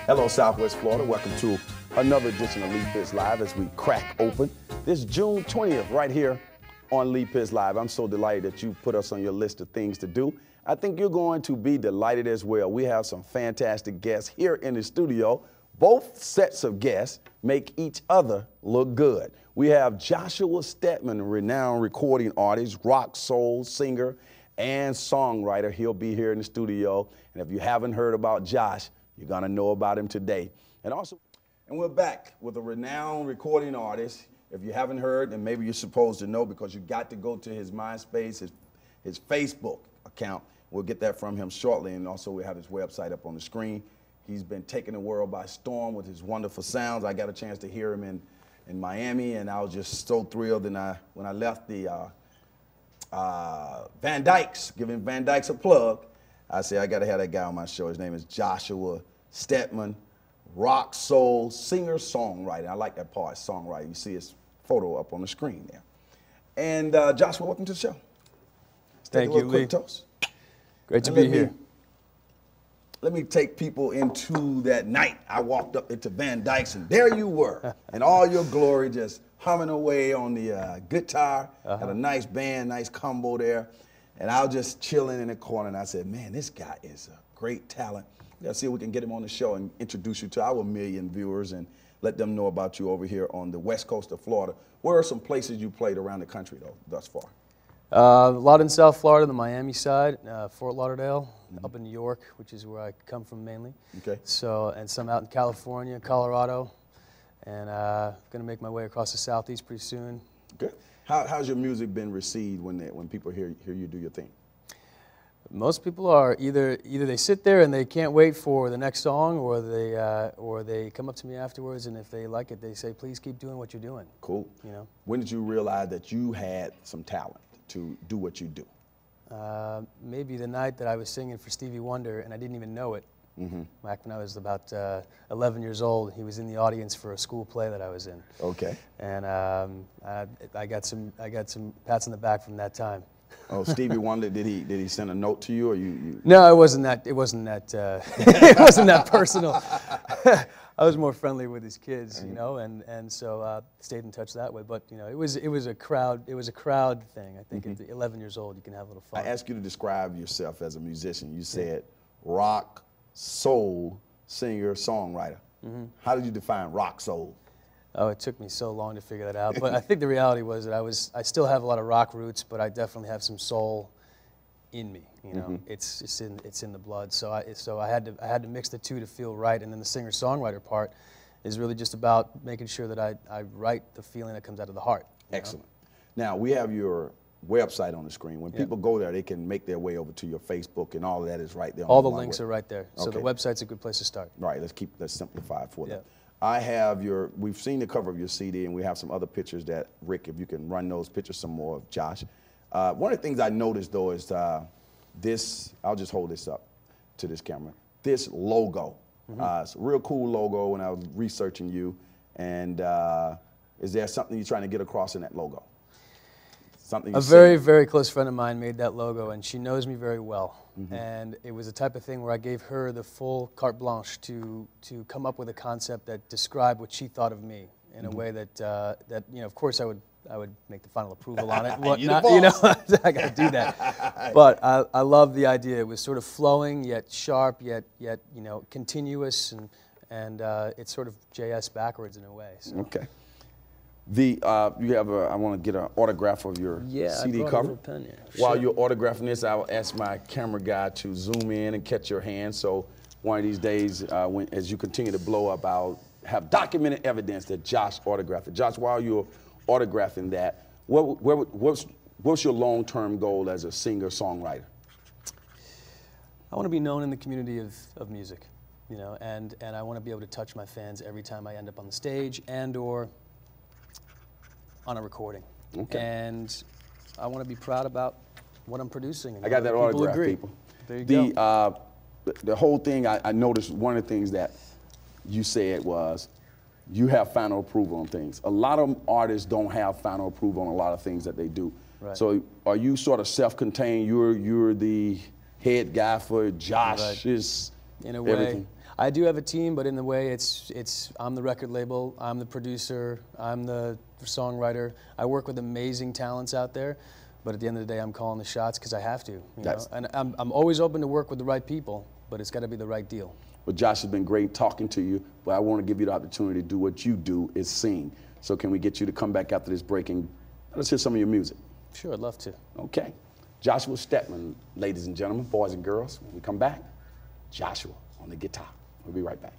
Hello, Southwest Florida. Welcome to another edition of Lee Pitts Live as we crack open this June 20th right here on Lee Pitts Live. I'm so delighted that you put us on your list of things to do. I think you're going to be delighted as well. We have some fantastic guests here in the studio. Both sets of guests make each other look good. We have Joshua Stedman, a renowned recording artist, rock, soul, singer, and songwriter. He'll be here in the studio. And if you haven't heard about Josh, you're going to know about him today. And we're back with a renowned recording artist. If you haven't heard, then maybe you're supposed to know because you got to go to his MySpace, his Facebook account. We'll get that from him shortly. And also we have his website up on the screen. He's been taking the world by storm with his wonderful sounds. I got a chance to hear him in Miami, and I was just so thrilled. And when I left the Van Dykes, giving Van Dykes a plug, I said, I got to have that guy on my show. His name is Joshua Stedman, rock, soul, singer, songwriter. I like that part, songwriter. You see his photo up on the screen there. And Joshua, welcome to the show. Thank you, Lee. Toast. Great to be here. Let me take people into that night. I walked up into Van Dykes, and there you were, in all your glory, just humming away on the guitar. Had a nice band, nice combo there. And I was just chilling in the corner, and I said, man, this guy is a great talent. Let's see if we can get him on the show and introduce you to our million viewers and let them know about you over here on the west coast of Florida. Where are some places you played around the country, though, thus far? A lot in South Florida, the Miami side, Fort Lauderdale, up in New York, which is where I come from mainly. Okay. So, and some out in California, Colorado, and going to make my way across the Southeast pretty soon. Good. How's your music been received when people hear you do your thing? Most people are either they sit there and they can't wait for the next song, or they come up to me afterwards, and if they like it, they say, "Please keep doing what you're doing." Cool. You know. When did you realize that you had some talent to do what you do? Maybe the night that I was singing for Stevie Wonder, and I didn't even know it. Back when I was about 11 years old, he was in the audience for a school play that I was in. Okay. And I got some pats on the back from that time. Oh, Stevie Wonder, did he send a note to you, or you? No, it wasn't that it wasn't that personal. I was more friendly with his kids, you know, and so stayed in touch that way. But you know, it was a crowd thing. I think at 11 years old, you can have a little fun. I asked you to describe yourself as a musician. You said rock, soul, singer, songwriter. How did you define rock, soul? Oh, it took me so long to figure that out. But I think the reality was that I still have a lot of rock roots, but I definitely have some soul in me. You know, it's in the blood. So I had to mix the two to feel right. And then the singer-songwriter part is really just about making sure that I write the feeling that comes out of the heart. Excellent. Now we have your website on the screen. When people go there, they can make their way over to your Facebook, and all of that is right there. All the links are right there. So the website's a good place to start. Right. Let's simplify it for them. I have we've seen the cover of your CD, and we have some other pictures that, Rick, if you can run those pictures some more of Josh. One of the things I noticed, though, is this, I'll just hold this up to this camera, this logo. It's a real cool logo when I was researching you. And is there something you're trying to get across in that logo? Something a very, very close friend of mine made that logo, and she knows me very well. And it was the type of thing where I gave her the full carte blanche to come up with a concept that described what she thought of me in a way that you know, of course I would make the final approval on it and whatnot. You know, I got to do that. But I love the idea. It was sort of flowing, yet sharp, yet you know, continuous, and it's sort of JS backwards in a way. So. Okay. You have I want to get an autograph of your CD cover. Pen here. While you're autographing this, I will ask my camera guy to zoom in and catch your hand. So one of these days, as you continue to blow up, I'll have documented evidence that Josh autographed it. Josh, while you're autographing that, what's your long-term goal as a singer-songwriter? I want to be known in the community of music, you know, and I want to be able to touch my fans every time I end up on the stage and/or on a recording. Okay. And I want to be proud about what I'm producing. And I got that autograph, people. There you go. The whole thing, I noticed one of the things that you said was you have final approval on things. A lot of artists don't have final approval on a lot of things that they do. Right. So are you sort of self-contained? You're the head guy for Josh. Is in a way, everything. I do have a team, but in the way, it's I'm the record label, I'm the producer, I'm the songwriter. I work with amazing talents out there, but at the end of the day, I'm calling the shots because I have to. You know? And I'm always open to work with the right people, but it's got to be the right deal. Well, Josh, has been great talking to you, but I want to give you the opportunity to do what you do, is sing. So can we get you to come back after this break and let's hear some of your music? Sure, I'd love to. Okay. Joshua Stedman, ladies and gentlemen, boys and girls. When we come back, Joshua on the guitar. We'll be right back.